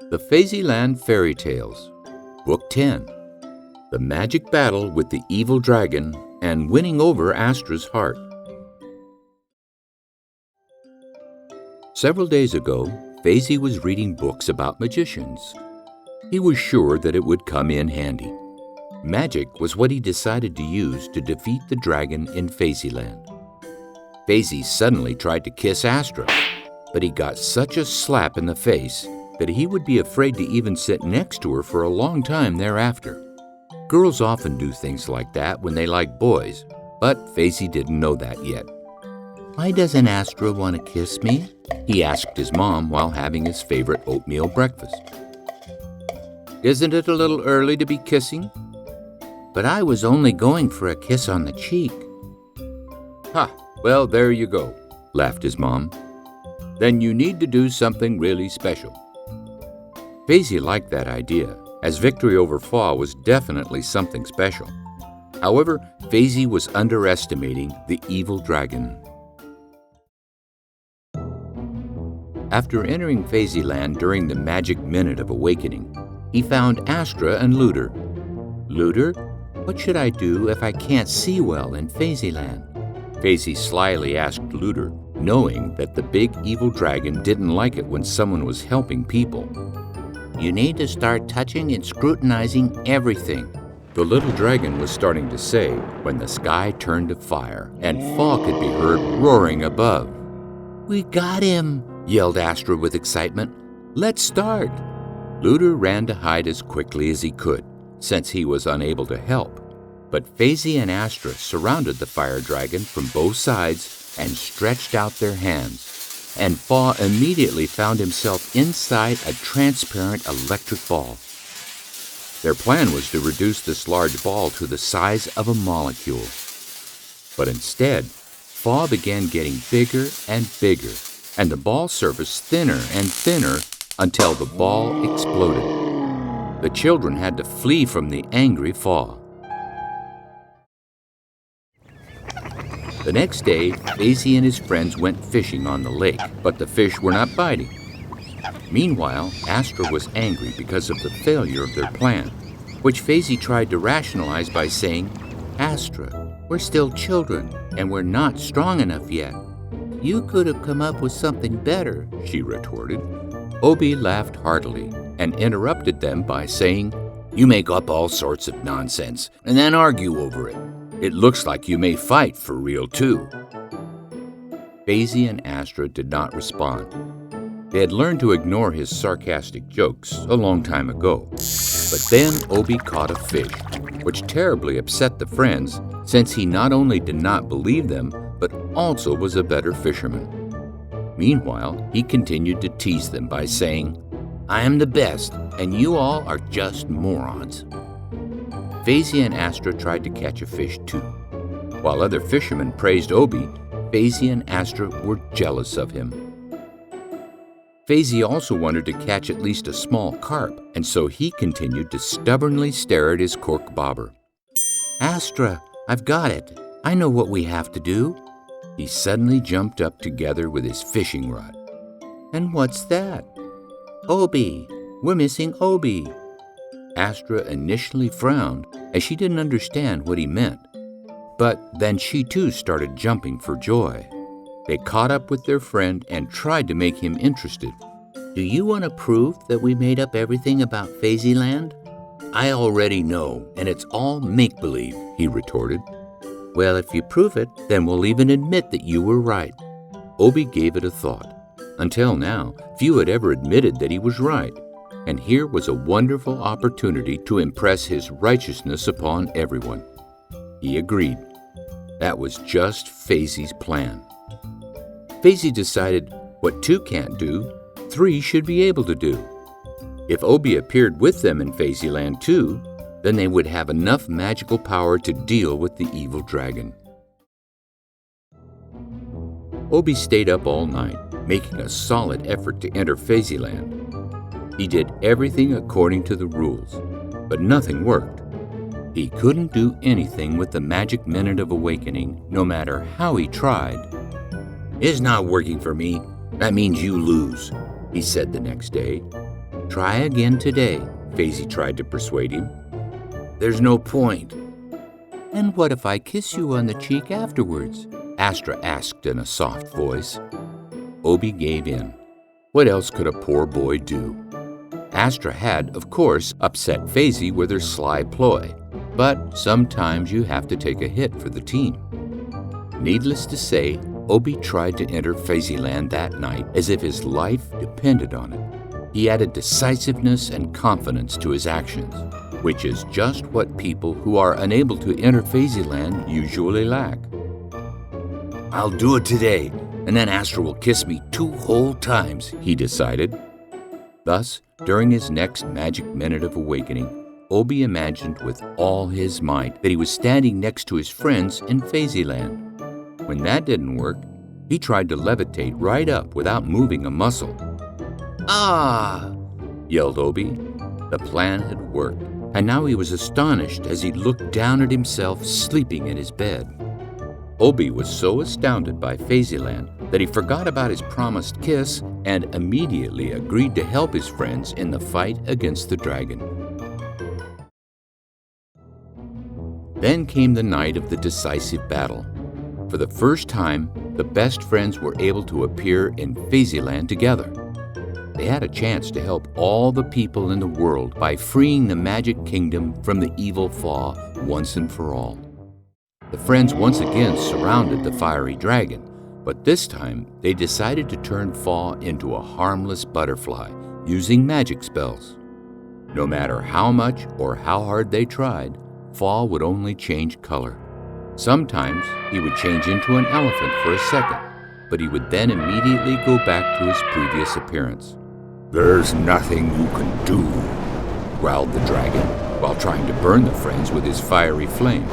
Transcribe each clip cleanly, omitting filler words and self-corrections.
The Phasieland Fairy Tales, Book 10, The Magic Battle with the Evil Dragon and Winning Over Astra's Heart. Several days ago, Phasie was reading books about magicians. He was sure that it would come in handy. Magic was what he decided to use to defeat the dragon in Phasieland. Phasie suddenly tried to kiss Astra, but he got such a slap in the face that he would be afraid to even sit next to her for a long time thereafter. Girls often do things like that when they like boys, but Phasie didn't know that yet. "Why doesn't Astra want to kiss me?" he asked his mom while having his favorite oatmeal breakfast. "Isn't it a little early to be kissing?" "But I was only going for a kiss on the cheek." "Ha, well, there you go," laughed his mom. "Then you need to do something really special." Phasie liked that idea, as victory over Phaw was definitely something special. However, Phasie was underestimating the evil dragon. After entering Phasieland during the magic minute of awakening, he found Astra and Luder. "Luder, what should I do if I can't see well in Phasieland?" Phasie slyly asked Luder, knowing that the big evil dragon didn't like it when someone was helping people. "You need to start touching and scrutinizing everything," the little dragon was starting to say when the sky turned to fire and Phaw could be heard roaring above. "We got him!" yelled Astra with excitement. "Let's start!" Luder ran to hide as quickly as he could, since he was unable to help. But Phasie and Astra surrounded the fire dragon from both sides and stretched out their hands. And Phaw immediately found himself inside a transparent electric ball. Their plan was to reduce this large ball to the size of a molecule. But instead, Phaw began getting bigger and bigger, and the ball surfaced thinner and thinner until the ball exploded. The children had to flee from the angry Phaw. The next day, Phasie and his friends went fishing on the lake, but the fish were not biting. Meanwhile, Astra was angry because of the failure of their plan, which Phasie tried to rationalize by saying, "Astra, we're still children, and we're not strong enough yet." "You could have come up with something better," she retorted. OOBE laughed heartily and interrupted them by saying, "You make up all sorts of nonsense and then argue over it. It looks like you may fight for real, too." Phasie and Astra did not respond. They had learned to ignore his sarcastic jokes a long time ago. But then OOBE caught a fish, which terribly upset the friends, since he not only did not believe them, but also was a better fisherman. Meanwhile, he continued to tease them by saying, "I am the best, and you all are just morons." Phasie and Astra tried to catch a fish too. While other fishermen praised OOBE, Phasie and Astra were jealous of him. Phasie also wanted to catch at least a small carp, and so he continued to stubbornly stare at his cork bobber. "Astra, I've got it. I know what we have to do." He suddenly jumped up together with his fishing rod. "And what's that?" "OOBE. We're missing OOBE." Astra initially frowned, as she didn't understand what he meant. But then she too started jumping for joy. They caught up with their friend and tried to make him interested. "Do you want to prove that we made up everything about Phasieland?" "I already know, and it's all make-believe," he retorted. "Well, if you prove it, then we'll even admit that you were right." OOBE gave it a thought. Until now, few had ever admitted that he was right. And here was a wonderful opportunity to impress his righteousness upon everyone. He agreed. That was just Phasie's plan. Phasie decided what two can't do, three should be able to do. If OOBE appeared with them in Phasieland too, then they would have enough magical power to deal with the evil dragon. OOBE stayed up all night, making a solid effort to enter Phasieland. He did everything according to the rules, but nothing worked. He couldn't do anything with the magic minute of awakening, no matter how he tried. "It's not working for me. That means you lose," he said the next day. Try again today, Phasie tried to persuade him. There's no point. And what if I kiss you on the cheek afterwards? Astra asked in a soft voice. OOBE gave in. What else could a poor boy do? Astra had, of course, upset Phasie with her sly ploy, but sometimes you have to take a hit for the team. Needless to say, OOBE tried to enter Phasieland that night as if his life depended on it. He added decisiveness and confidence to his actions, which is just what people who are unable to enter Phasieland usually lack. I'll do it today, and then Astra will kiss me 2 whole times, he decided. Thus, during his next magic minute of awakening, OOBE imagined with all his might that he was standing next to his friends in Phasieland. When that didn't work, he tried to levitate right up without moving a muscle. Ah! Yelled OOBE. The plan had worked, and now he was astonished as he looked down at himself sleeping in his bed. OOBE was so astounded by Phasieland that he forgot about his promised kiss and immediately agreed to help his friends in the fight against the dragon. Then came the night of the decisive battle. For the first time, the best friends were able to appear in Phasieland together. They had a chance to help all the people in the world by freeing the Magic Kingdom from the evil Fa once and for all. The friends once again surrounded the fiery dragon, but this time they decided to turn Fa into a harmless butterfly using magic spells. No matter how much or how hard they tried, Fa would only change color. Sometimes he would change into an elephant for a second, but he would then immediately go back to his previous appearance. There's nothing you can do, growled the dragon, while trying to burn the friends with his fiery flame.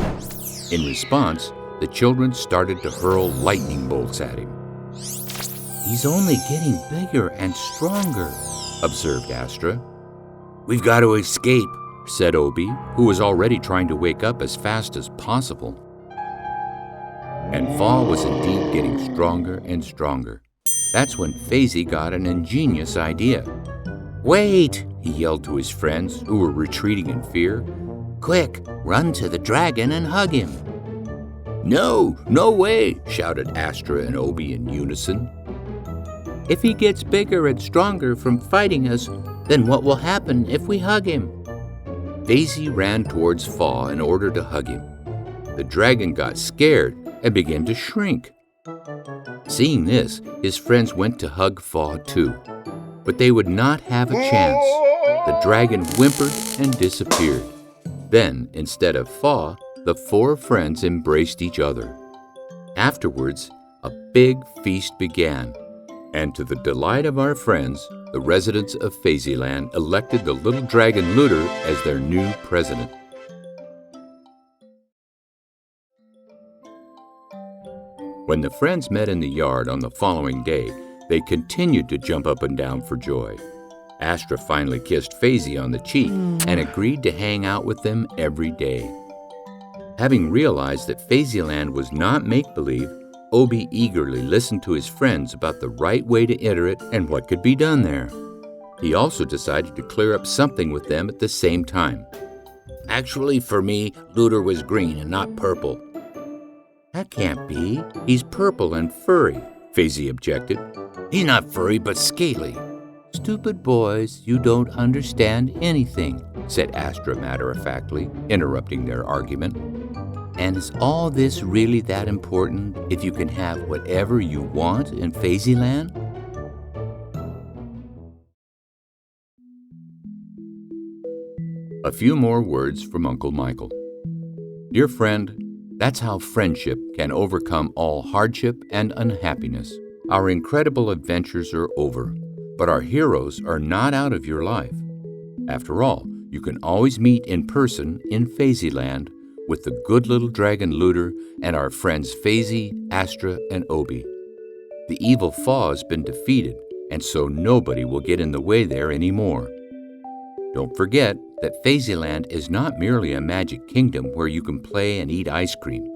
In response, the children started to hurl lightning bolts at him. He's only getting bigger and stronger, observed Astra. We've got to escape, said OOBE, who was already trying to wake up as fast as possible. And Fa was indeed getting stronger and stronger. That's when Phasie got an ingenious idea. Wait, he yelled to his friends, who were retreating in fear. Quick, run to the dragon and hug him. No, no way, shouted Astra and OOBE in unison. If he gets bigger and stronger from fighting us, then what will happen if we hug him? Phasie ran towards Fa in order to hug him. The dragon got scared and began to shrink. Seeing this, his friends went to hug Fa too, but they would not have a chance. The dragon whimpered and disappeared. Then, instead of Fa, the 4 friends embraced each other. Afterwards, a big feast began, and to the delight of our friends, the residents of Phasieland elected the little dragon Looter as their new president. When the friends met in the yard on the following day, they continued to jump up and down for joy. Astra finally kissed Phasie on the cheek and agreed to hang out with them every day. Having realized that Phasieland was not make-believe, OOBE eagerly listened to his friends about the right way to enter it and what could be done there. He also decided to clear up something with them at the same time. Actually, for me, Looter was green and not purple. That can't be. He's purple and furry, Phasie objected. He's not furry, but scaly. Stupid boys, you don't understand anything, said Astra matter-of-factly, interrupting their argument. And is all this really that important if you can have whatever you want in Phasieland? A few more words from Uncle Michael. Dear friend, that's how friendship can overcome all hardship and unhappiness. Our incredible adventures are over, but our heroes are not out of your life. After all, you can always meet in person in Phasieland with the good little dragon Looter and our friends Phasie, Astra, and OOBE. The evil Fa has been defeated, and so nobody will get in the way there anymore. Don't forget that Phasieland is not merely a magic kingdom where you can play and eat ice cream.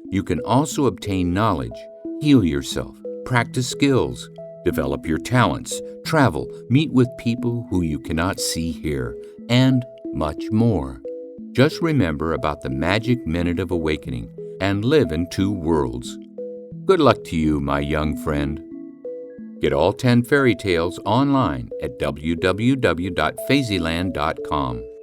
You can also obtain knowledge, heal yourself, practice skills, Develop your talents, travel, meet with people who you cannot see here, and much more. Just remember about the magic minute of awakening and live in two worlds. Good luck to you, my young friend. Get all 10 fairy tales online at www.phasieland.com.